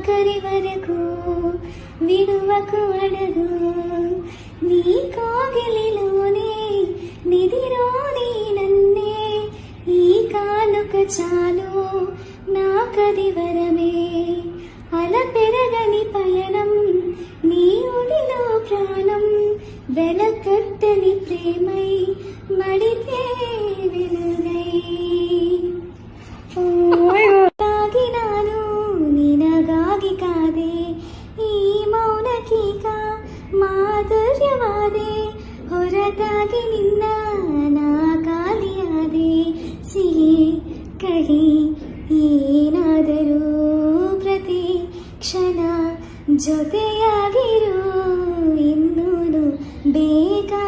ಆಖರಿವರೆಗೂ ಬಿಡುವಕು ಅಡಗು ನೀ ಕೋಗಿಲಿಲೋನೆ ನಿದಿರೋ ನೀ ನನ್ನೇ ఈ కానుక చాలు నా కదివరమే అల పెరగని పయనం నీ ఒడిలో ప్రాణం వెలకట్టని ప్రేమై మడితే వెలుగై తాగినాను నినಗಾಗಿ ಕಾದೆ ಈ ಮೌನಕೀಗ ಮಾಧುರ್ಯವಾದೆ ಹೊರತಾಗಿ ನಿನ್ನ ನಾ ಖಾಲಿಯಾದೆ ಸಿಹಿ ಕಹಿ ಏನಾದರೂ ಪ್ರತಿ ಕ್ಷಣ ಜೊತೆಯಾಗಿರು ಇನ್ನೂನು ಬೇಕಾ